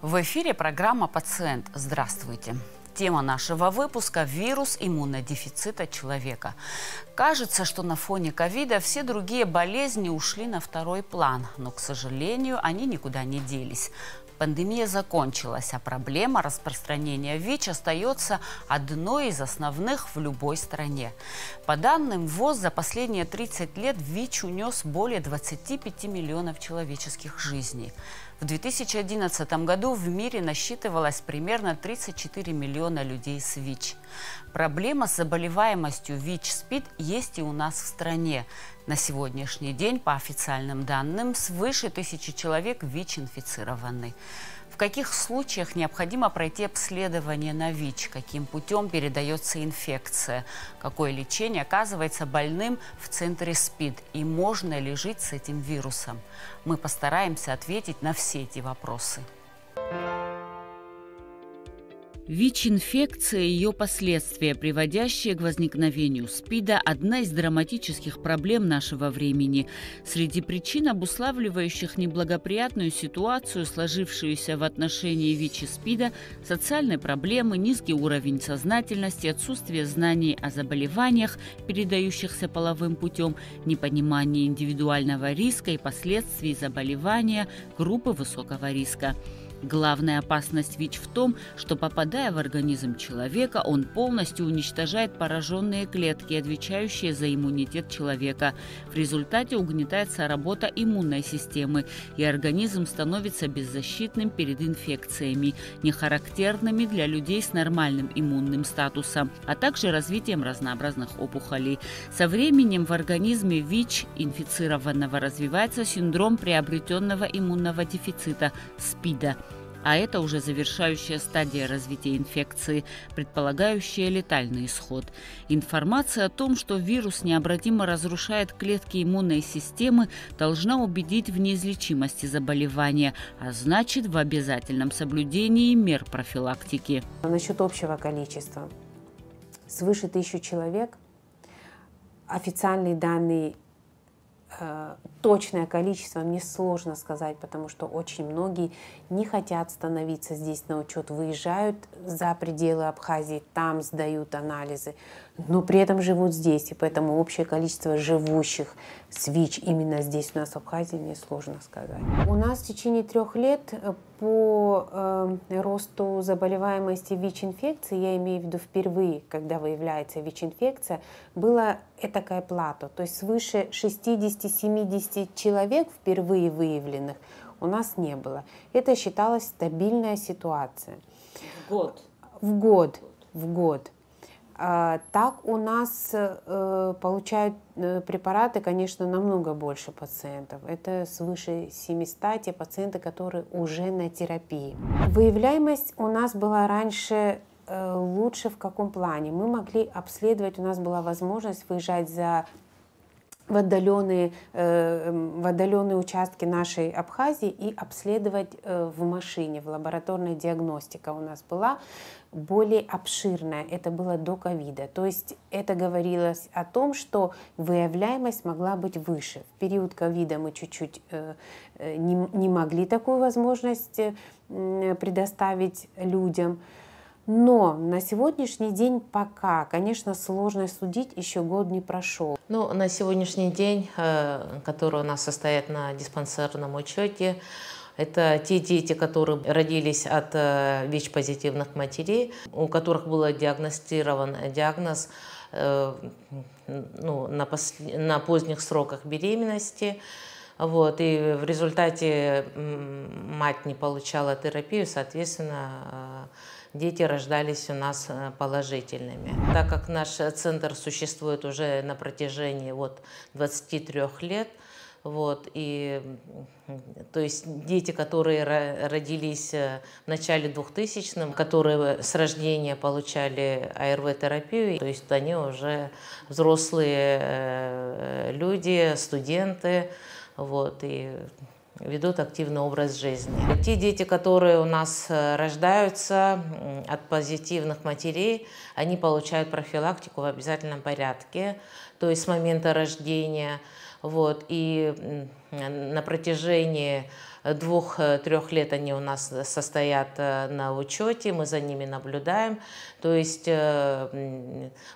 В эфире программа «Пациент». Здравствуйте. Тема нашего выпуска – вирус иммунодефицита человека. Кажется, что на фоне ковида все другие болезни ушли на второй план, но, к сожалению, они никуда не делись. Пандемия закончилась, а проблема распространения ВИЧ остается одной из основных в любой стране. По данным ВОЗ, за последние 30 лет ВИЧ унес более 25 миллионов человеческих жизней. В 2011 году в мире насчитывалось примерно 34 миллиона людей с ВИЧ. Проблема с заболеваемостью ВИЧ-СПИД есть и у нас в стране. На сегодняшний день, по официальным данным, свыше 1000 человек ВИЧ-инфицированы. В каких случаях необходимо пройти обследование на ВИЧ? Каким путем передается инфекция? Какое лечение оказывается больным в центре СПИД? И можно ли жить с этим вирусом? Мы постараемся ответить на все эти вопросы. ВИЧ-инфекция и ее последствия, приводящие к возникновению СПИДа, одна из драматических проблем нашего времени. Среди причин, обуславливающих неблагоприятную ситуацию, сложившуюся в отношении ВИЧ и СПИДа, социальные проблемы, низкий уровень сознательности, отсутствие знаний о заболеваниях, передающихся половым путем, непонимание индивидуального риска и последствий заболевания группы высокого риска. Главная опасность ВИЧ в том, что, попадая в организм человека, он полностью уничтожает пораженные клетки, отвечающие за иммунитет человека. В результате угнетается работа иммунной системы, и организм становится беззащитным перед инфекциями, не характерными для людей с нормальным иммунным статусом, а также развитием разнообразных опухолей. Со временем в организме ВИЧ-инфицированного развивается синдром приобретенного иммунного дефицита – СПИДа. А это уже завершающая стадия развития инфекции, предполагающая летальный исход. Информация о том, что вирус необратимо разрушает клетки иммунной системы, должна убедить в неизлечимости заболевания, а значит, в обязательном соблюдении мер профилактики. Насчет общего количества. Свыше 1000 человек. Официальные данные, точное количество мне сложно сказать, потому что очень многие не хотят становиться здесь на учет, выезжают за пределы Абхазии, там сдают анализы, но при этом живут здесь, и поэтому общее количество живущих с ВИЧ именно здесь у нас в Абхазии мне сложно сказать. У нас в течение 3 лет по росту заболеваемости ВИЧ-инфекции, я имею в виду впервые, когда выявляется ВИЧ-инфекция, было этакое плато, то есть свыше 60-70 человек впервые выявленных у нас не было. Это считалось стабильная ситуация. В год? В год. Так у нас получают препараты, конечно, намного больше пациентов. Это свыше 700 те пациенты, которые уже на терапии. Выявляемость у нас была раньше лучше в каком плане? Мы могли обследовать, у нас была возможность выезжать в отдаленные участки нашей Абхазии и обследовать в машине, в лабораторной диагностике у нас была более обширная, это было до ковида. То есть это говорилось о том, что выявляемость могла быть выше. В период ковида мы чуть-чуть не могли такую возможность предоставить людям. Но на сегодняшний день пока, конечно, сложно судить, еще год не прошел. Ну, на сегодняшний день, который у нас состоит на диспансерном учете, это те дети, которые родились от ВИЧ-позитивных матерей, у которых был диагностирован диагноз на поздних сроках беременности. Вот, и в результате мать не получала терапию, соответственно, дети рождались у нас положительными. Так как наш центр существует уже на протяжении 23 лет, и то есть дети, которые родились в начале 2000-х, которые с рождения получали АРВ-терапию, то есть они уже взрослые люди, студенты, и ведут активный образ жизни. Те дети, которые у нас рождаются от позитивных матерей, они получают профилактику в обязательном порядке, то есть с момента рождения. И на протяжении 2-3 лет они у нас состоят на учете, мы за ними наблюдаем. То есть в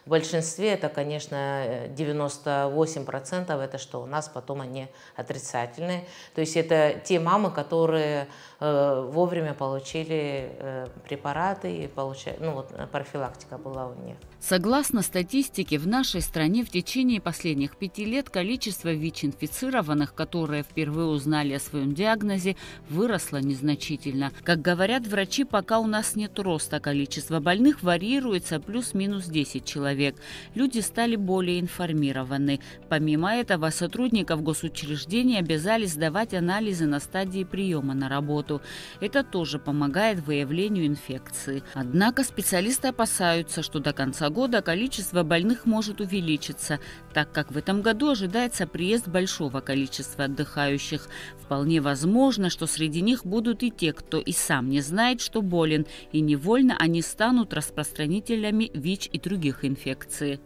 большинстве это, конечно, 98% это что у нас потом они отрицательные. То есть это те мамы, которые вовремя получили препараты и профилактика была у них. Согласно статистике, в нашей стране в течение последних 5 лет количество ВИЧ-инфицированных, которые впервые узнали о своем диагнозе, выросло незначительно. Как говорят врачи, пока у нас нет роста, количество больных варьируется плюс-минус 10 человек. Люди стали более информированы. Помимо этого, сотрудников госучреждений обязали сдавать анализы на стадии приема на работу. Это тоже помогает выявлению инфекции. Однако специалисты опасаются, что до конца года количество больных может увеличиться, так как в этом году ожидается приезд большого количества отдыхающих. Вполне возможно, что среди них будут и те, кто и сам не знает, что болен, и невольно они станут распространителями ВИЧ и других инфекций.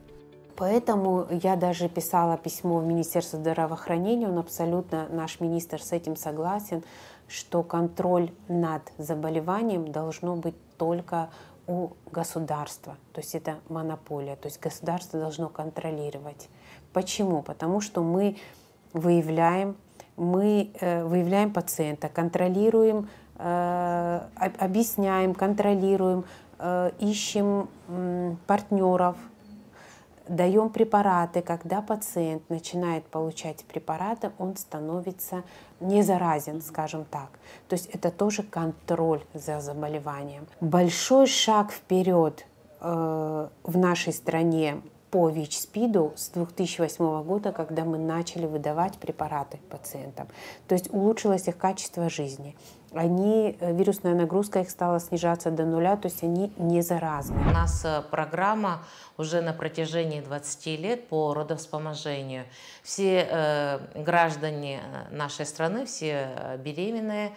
Поэтому я даже писала письмо в Министерство здравоохранения, наш министр с этим согласен, что контроль над заболеванием должно быть только у государства, то есть это монополия, то есть государство должно контролировать. Почему? Потому что мы выявляем пациента, контролируем, объясняем, контролируем, ищем партнеров, даем препараты. Когда пациент начинает получать препараты, он становится не заразен, скажем так. То есть это тоже контроль за заболеванием. Большой шаг вперед в нашей стране по ВИЧ-СПИДу с 2008 года, когда мы начали выдавать препараты пациентам. То есть улучшилось их качество жизни. Вирусная нагрузка их стала снижаться до нуля, то есть они не заразны. У нас программа уже на протяжении 20 лет по родовспоможению. Все граждане нашей страны, все беременные,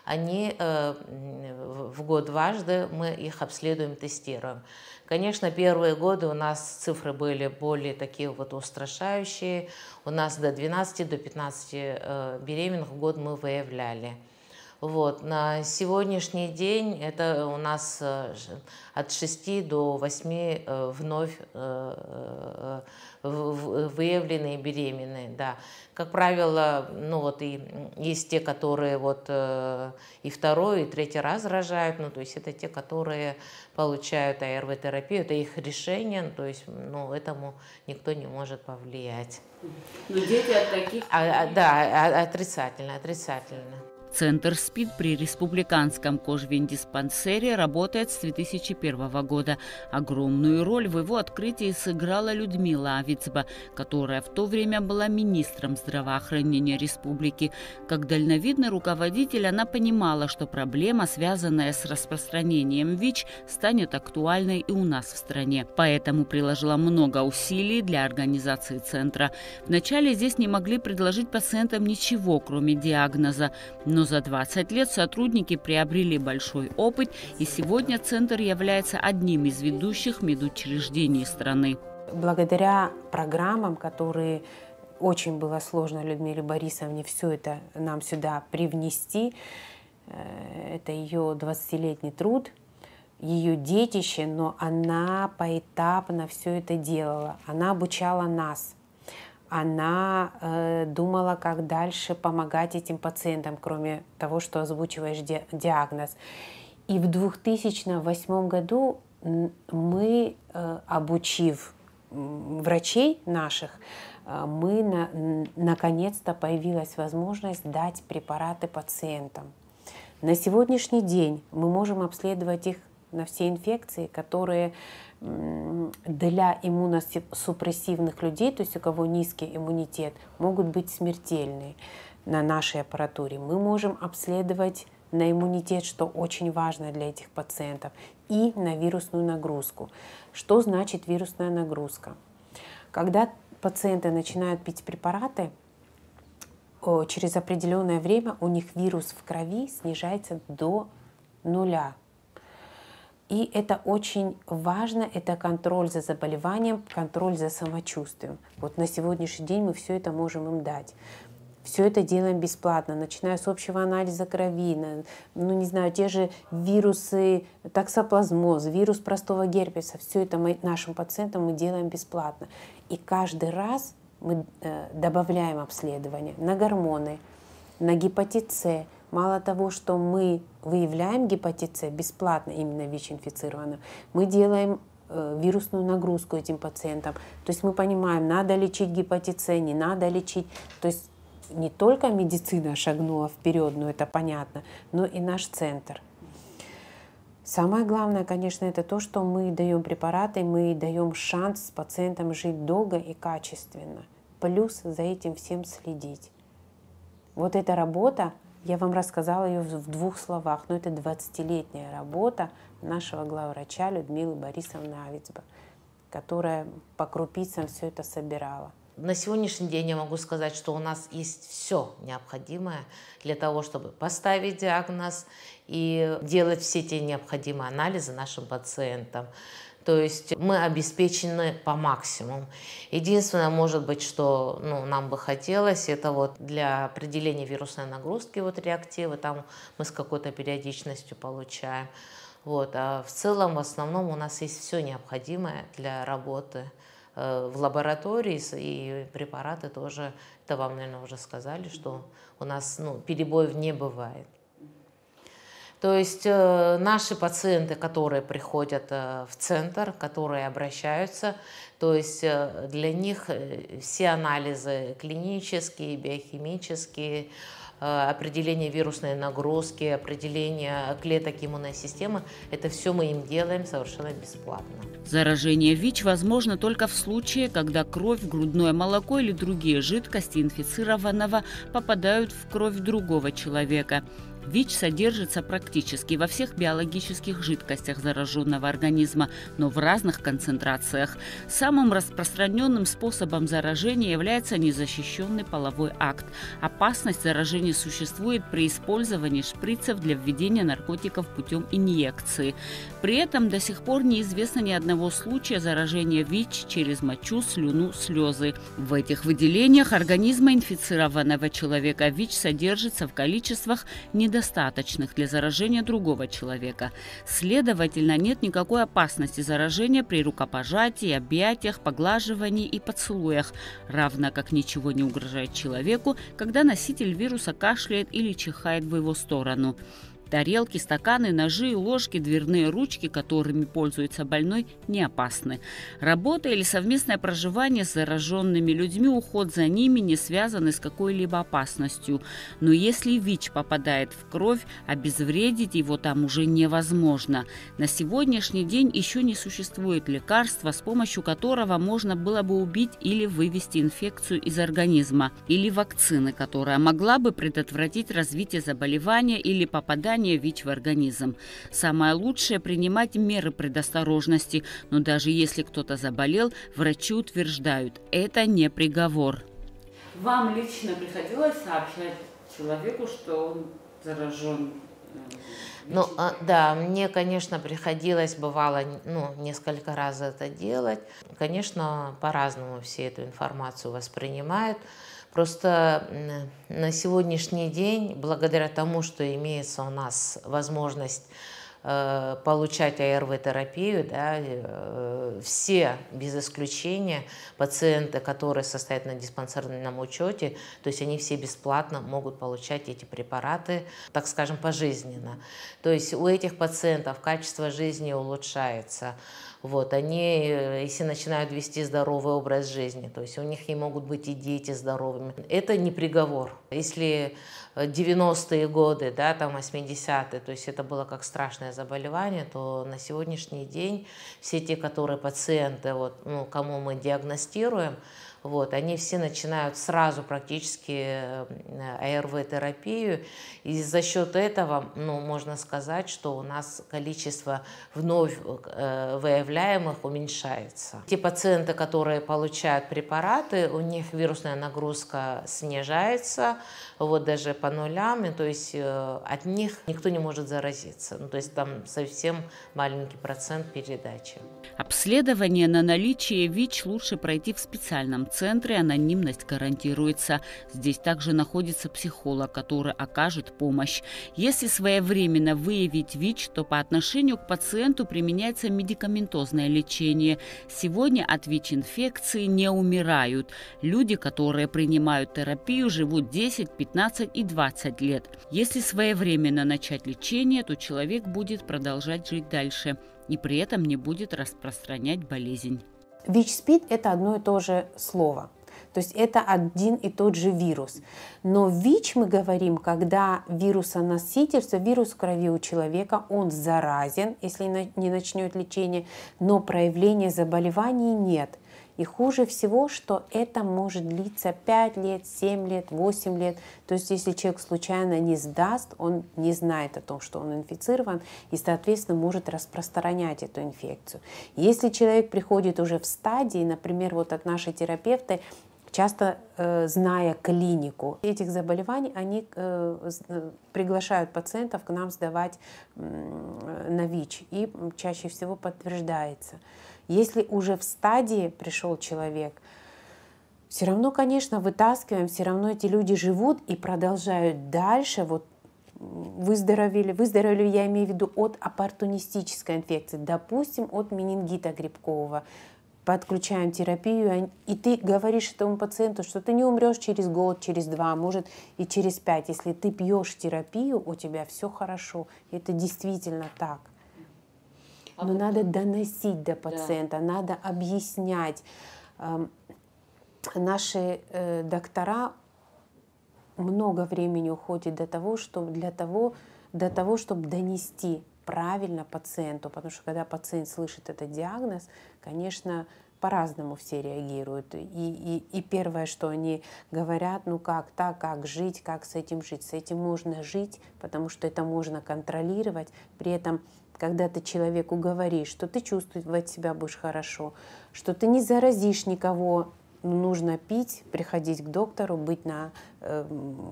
они в год дважды мы их обследуем, тестируем. Конечно, первые годы у нас цифры были более такие вот устрашающие. У нас до 12, до 15 беременных в год мы выявляли. На сегодняшний день это у нас от 6 до 8 вновь выявленные беременные. Да. Как правило, и есть те, которые и второй, и третий раз рожают, то есть это те, которые получают АРВ-терапию, это их решение, то есть этому никто не может повлиять. Но дети от таких... Да, отрицательно. Центр СПИД при Республиканском кожвендиспансере работает с 2001 года. Огромную роль в его открытии сыграла Людмила Авицба, которая в то время была министром здравоохранения республики. Как дальновидный руководитель она понимала, что проблема, связанная с распространением ВИЧ, станет актуальной и у нас в стране. Поэтому приложила много усилий для организации центра. Вначале здесь не могли предложить пациентам ничего, кроме диагноза. Но за 20 лет сотрудники приобрели большой опыт, и сегодня центр является одним из ведущих медучреждений страны. Благодаря программам, которые очень было сложно Людмиле Борисовне все это нам сюда привнести, это ее 20-летний труд, ее детище, но она поэтапно все это делала, она обучала нас. Она думала, как дальше помогать этим пациентам, кроме того, что озвучиваешь диагноз. И в 2008 году мы, обучив врачей наших, наконец-то появилась возможность дать препараты пациентам. На сегодняшний день мы можем обследовать их на все инфекции, которые для иммуносупрессивных людей, то есть у кого низкий иммунитет, могут быть смертельные на нашей аппаратуре. Мы можем обследовать на иммунитет, что очень важно для этих пациентов, и на вирусную нагрузку. Что значит вирусная нагрузка? Когда пациенты начинают пить препараты, через определенное время у них вирус в крови снижается до нуля. И это очень важно, это контроль за заболеванием, контроль за самочувствием. На сегодняшний день мы все это можем им дать. Все это делаем бесплатно, начиная с общего анализа крови, ну не знаю, те же вирусы, токсоплазмоз, вирус простого герпеса, все это нашим пациентам мы делаем бесплатно. И каждый раз мы добавляем обследование на гормоны, на гепатит С. Мало того, что мы выявляем гепатит С бесплатно, именно ВИЧ-инфицированным, мы делаем вирусную нагрузку этим пациентам. То есть мы понимаем, надо лечить гепатит С, не надо лечить. То есть не только медицина шагнула вперед, но это понятно, но и наш центр. Самое главное, конечно, это то, что мы даем препараты, мы даем шанс пациентам жить долго и качественно. Плюс за этим всем следить. Вот эта работа, я вам рассказала ее в 2 словах, но это 20-летняя работа нашего главврача Людмилы Борисовны Авицбо, которая по крупицам все это собирала. На сегодняшний день я могу сказать, что у нас есть все необходимое для того, чтобы поставить диагноз и делать все те необходимые анализы нашим пациентам. То есть мы обеспечены по максимуму. Единственное, может быть, что нам бы хотелось, это вот для определения вирусной нагрузки реактивы, там мы с какой-то периодичностью получаем. А в целом, в основном, у нас есть все необходимое для работы в лаборатории, и препараты тоже, это вам, наверное, уже сказали, что у нас перебоев не бывает. То есть наши пациенты, которые приходят в центр, которые обращаются, то есть для них все анализы клинические, биохимические, определение вирусной нагрузки, определение клеток иммунной системы, это все мы им делаем совершенно бесплатно. Заражение ВИЧ возможно только в случае, когда кровь, грудное молоко или другие жидкости инфицированного попадают в кровь другого человека. ВИЧ содержится практически во всех биологических жидкостях зараженного организма, но в разных концентрациях. Самым распространенным способом заражения является незащищенный половой акт. Опасность заражения существует при использовании шприцев для введения наркотиков путем инъекции. При этом до сих пор неизвестно ни одного случая заражения ВИЧ через мочу, слюну, слезы. В этих выделениях организма инфицированного человека ВИЧ содержится в количествах недостаточных для заражения другого человека. Следовательно, нет никакой опасности заражения при рукопожатии, объятиях, поглаживании и поцелуях, равно как ничего не угрожает человеку, когда носитель вируса кашляет или чихает в его сторону. Тарелки, стаканы, ножи, ложки, дверные ручки, которыми пользуется больной, не опасны. Работа или совместное проживание с зараженными людьми, уход за ними не связаны с какой-либо опасностью. Но если ВИЧ попадает в кровь, обезвредить его там уже невозможно. На сегодняшний день еще не существует лекарства, с помощью которого можно было бы убить или вывести инфекцию из организма, или вакцины, которая могла бы предотвратить развитие заболевания или попадание ВИЧ в организм. Самое лучшее – принимать меры предосторожности, но даже если кто-то заболел, врачи утверждают – это не приговор. Вам лично приходилось сообщать человеку, что он заражен? Да, мне, конечно, приходилось, бывало, несколько раз это делать. Конечно, по-разному все эту информацию воспринимают. Просто на сегодняшний день, благодаря тому, что имеется у нас возможность получать АРВ-терапию, все, без исключения, пациенты, которые состоят на диспансерном учете, то есть они все бесплатно могут получать эти препараты, так скажем, пожизненно. То есть у этих пациентов качество жизни улучшается. Они, если начинают вести здоровый образ жизни, то есть у них и могут быть и дети здоровыми. Это не приговор. Если 90-е годы, там 80-е, то есть это было как страшное заболевание, то на сегодняшний день все те, которые пациенты, кому мы диагностируем, они все начинают сразу практически АРВ-терапию, и за счет этого, можно сказать, что у нас количество вновь выявляемых уменьшается. Те пациенты, которые получают препараты, у них вирусная нагрузка снижается, даже по нулям, то есть от них никто не может заразиться, то есть там совсем маленький процент передачи. Обследование на наличие ВИЧ лучше пройти в специальном центре анонимность гарантируется. Здесь также находится психолог, который окажет помощь. Если своевременно выявить ВИЧ, то по отношению к пациенту применяется медикаментозное лечение. Сегодня от ВИЧ-инфекции не умирают. Люди, которые принимают терапию, живут 10, 15 и 20 лет. Если своевременно начать лечение, то человек будет продолжать жить дальше и при этом не будет распространять болезнь. ВИЧ-СПИД – это одно и то же слово. То есть это один и тот же вирус. Но ВИЧ мы говорим, когда вирусоносительство, вирус в крови у человека, он заразен, если не начнет лечение, но проявления заболеваний нет. И хуже всего, что это может длиться 5 лет, 7 лет, 8 лет. То есть если человек случайно не сдаст, он не знает о том, что он инфицирован, и, соответственно, может распространять эту инфекцию. Если человек приходит уже в стадии, например, вот от нашей терапевты, часто зная клинику этих заболеваний, они приглашают пациентов к нам сдавать на ВИЧ, и чаще всего подтверждается. Если уже в стадии пришел человек, все равно, конечно, вытаскиваем, все равно эти люди живут и продолжают дальше. Вот выздоровели, я имею в виду от оппортунистической инфекции, допустим, от менингита грибкового. Подключаем терапию, и ты говоришь этому пациенту, что ты не умрешь через год, через 2, может и через 5. Если ты пьешь терапию, у тебя все хорошо. Это действительно так. Но надо доносить до пациента, да. Надо объяснять. Наши доктора много времени уходят для того, чтобы донести правильно пациенту, потому что когда пациент слышит этот диагноз, конечно, по-разному все реагируют. И первое, что они говорят, ну как так, как жить, как с этим жить. С этим можно жить, потому что это можно контролировать. При этом, когда ты человеку говоришь, что ты чувствовать себя будешь хорошо, что ты не заразишь никого, нужно пить, приходить к доктору, быть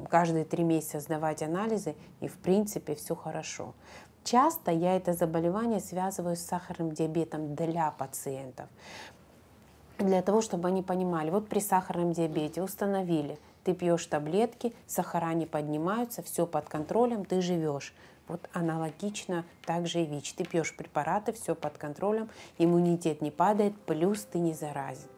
каждые 3 месяца сдавать анализы, и в принципе все хорошо. Часто я это заболевание связываю с сахарным диабетом для пациентов. Для того, чтобы они понимали, вот при сахарном диабете установили, ты пьешь таблетки, сахара не поднимаются, все под контролем, ты живешь. Вот аналогично также и ВИЧ. Ты пьешь препараты, все под контролем, иммунитет не падает, плюс ты не заразен.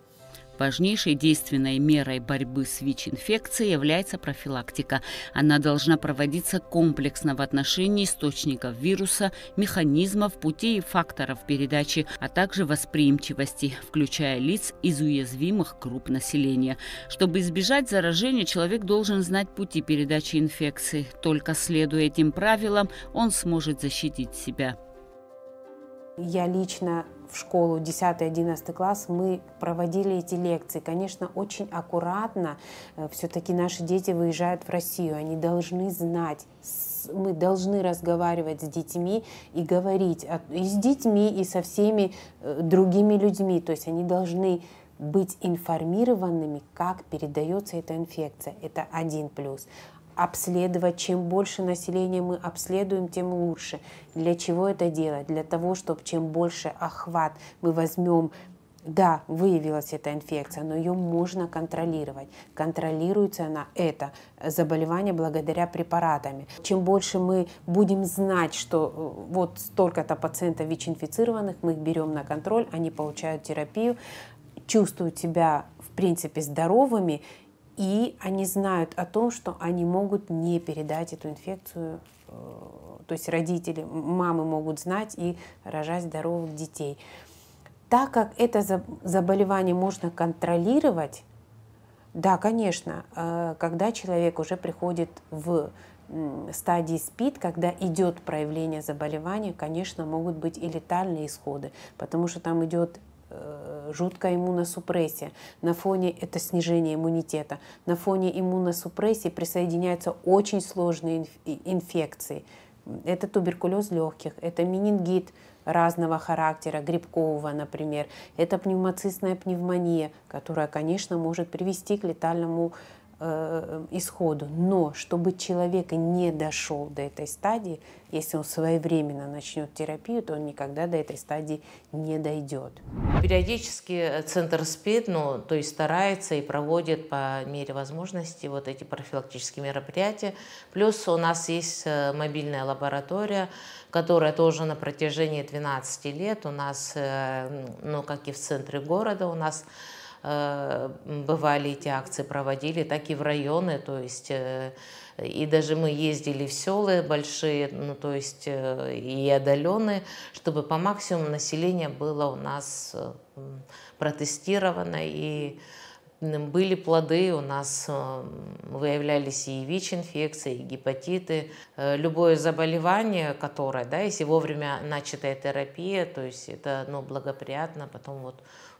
Важнейшей действенной мерой борьбы с ВИЧ-инфекцией является профилактика. Она должна проводиться комплексно в отношении источников вируса, механизмов, путей и факторов передачи, а также восприимчивости, включая лиц из уязвимых групп населения. Чтобы избежать заражения, человек должен знать пути передачи инфекции. Только следуя этим правилам, он сможет защитить себя. Я лично в школу 10-11 класс мы проводили эти лекции. Конечно, очень аккуратно. Все-таки наши дети выезжают в Россию. Они должны знать. Мы должны разговаривать с детьми и говорить и с детьми, и со всеми другими людьми. То есть они должны быть информированными, как передается эта инфекция. Это 1 плюс. Обследовать. Чем больше населения мы обследуем, тем лучше. Для чего это делать? Для того, чтобы чем больше охват мы возьмем, да, выявилась эта инфекция, но ее можно контролировать. Контролируется она, это заболевание, благодаря препаратам. Чем больше мы будем знать, что вот столько-то пациентов ВИЧ-инфицированных, мы их берем на контроль, они получают терапию, чувствуют себя, в принципе, здоровыми, и они знают о том, что они могут не передать эту инфекцию, то есть родители, мамы могут знать и рожать здоровых детей. Так как это заболевание можно контролировать, да, конечно, когда человек уже приходит в стадии СПИД, когда идет проявление заболевания, конечно, могут быть и летальные исходы, потому что там идет жуткая иммуносупрессия. На фоне это снижение иммунитета. На фоне иммуносупрессии присоединяются очень сложные инфекции. Это туберкулез легких, это менингит разного характера, грибкового, например. Это пневмоцистная пневмония, которая, конечно, может привести к летальному исходу. Но чтобы человек не дошел до этой стадии, если он своевременно начнет терапию, то он никогда до этой стадии не дойдет. Периодически центр СПИД, то есть старается и проводит по мере возможности вот эти профилактические мероприятия. Плюс у нас есть мобильная лаборатория, которая тоже на протяжении 12 лет у нас, как и в центре города у нас, бывали эти акции, проводили, так и в районы, то есть и даже мы ездили в села большие, то есть и отдаленные, чтобы по максимуму население было у нас протестировано, и были плоды, у нас выявлялись и ВИЧ-инфекции, и гепатиты. Любое заболевание, которое, если вовремя начатая терапия, то есть это благоприятно потом в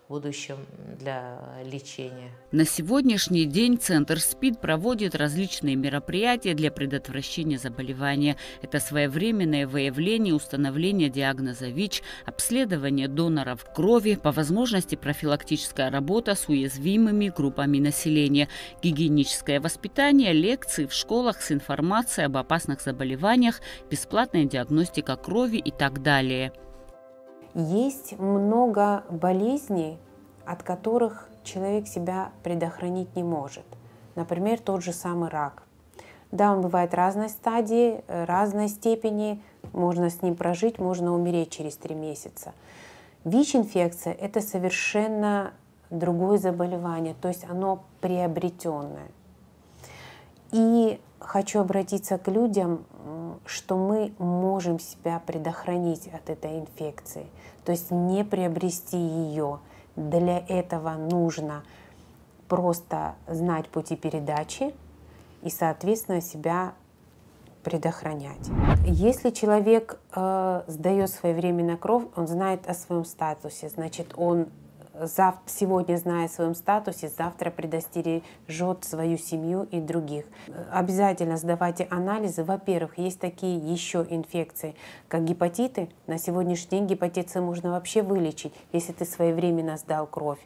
будущем для лечения. На сегодняшний день Центр СПИД проводит различные мероприятия для предотвращения заболевания. Это своевременное выявление, установление диагноза ВИЧ, обследование доноров крови, по возможности профилактическая работа с уязвимыми группами населения, гигиеническое воспитание, лекции в школах с информацией об опасных заболеваниях, бесплатная диагностика крови и так далее. Есть много болезней, от которых человек себя предохранить не может. Например, тот же самый рак. Да, он бывает разной стадии, разной степени, можно с ним прожить, можно умереть через 3 месяца. ВИЧ-инфекция – это совершенно другое заболевание, то есть оно приобретенное. И хочу обратиться к людям, что мы можем себя предохранить от этой инфекции, то есть не приобрести ее. Для этого нужно просто знать пути передачи и, соответственно, себя предохранять. Если человек сдает своевременно кровь, он знает о своем статусе, значит, он сегодня, зная о своем статусе, завтра предостережет свою семью и других. Обязательно сдавайте анализы. Во-первых, есть такие еще инфекции, как гепатиты. На сегодняшний день гепатит С можно вообще вылечить, если ты своевременно сдал кровь.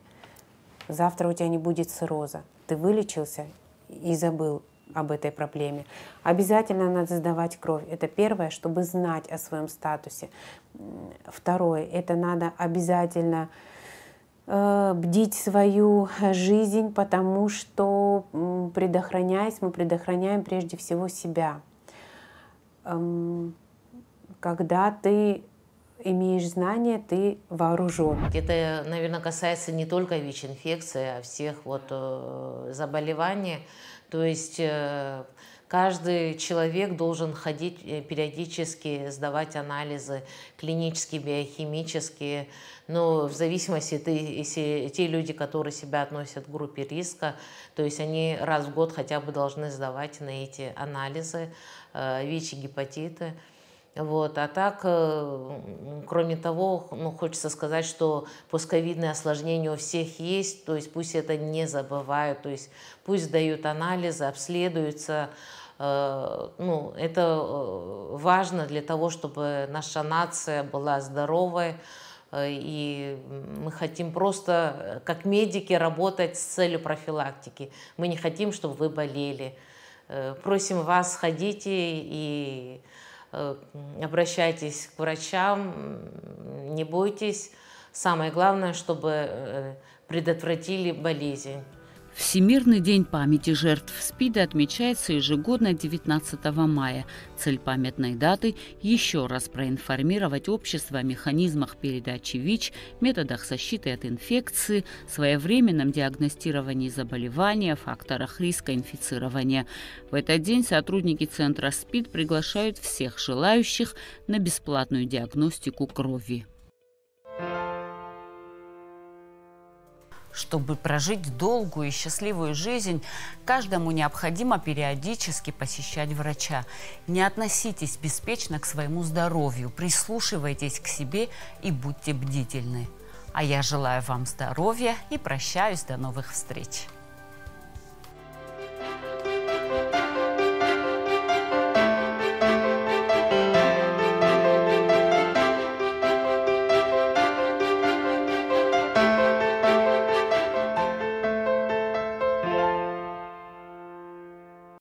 Завтра у тебя не будет цирроза. Ты вылечился и забыл об этой проблеме. Обязательно надо сдавать кровь. Это первое, чтобы знать о своем статусе. Второе, это надо обязательно бдить свою жизнь, потому что, предохраняясь, мы предохраняем прежде всего себя. Когда ты имеешь знания, ты вооружен. Это, наверное, касается не только ВИЧ-инфекции, а всех заболеваний. То есть каждый человек должен ходить периодически, сдавать анализы клинические, биохимические. Но в зависимости, если те люди, которые себя относят к группе риска, то есть они раз в год хотя бы должны сдавать на эти анализы ВИЧ и гепатиты. А так, кроме того, хочется сказать, что постковидные осложнения у всех есть, то есть пусть это не забывают, то есть пусть сдают анализы, обследуются. Это важно для того, чтобы наша нация была здоровой, и мы хотим просто, как медики, работать с целью профилактики. Мы не хотим, чтобы вы болели. Просим вас, ходите и обращайтесь к врачам, не бойтесь. Самое главное, чтобы предотвратили болезнь. Всемирный день памяти жертв СПИДа отмечается ежегодно 19 мая. Цель памятной даты – еще раз проинформировать общество о механизмах передачи ВИЧ, методах защиты от инфекции, своевременном диагностировании заболевания, факторах риска инфицирования. В этот день сотрудники Центра СПИД приглашают всех желающих на бесплатную диагностику крови. Чтобы прожить долгую и счастливую жизнь, каждому необходимо периодически посещать врача. Не относитесь беспечно к своему здоровью, прислушивайтесь к себе и будьте бдительны. А я желаю вам здоровья и прощаюсь до новых встреч.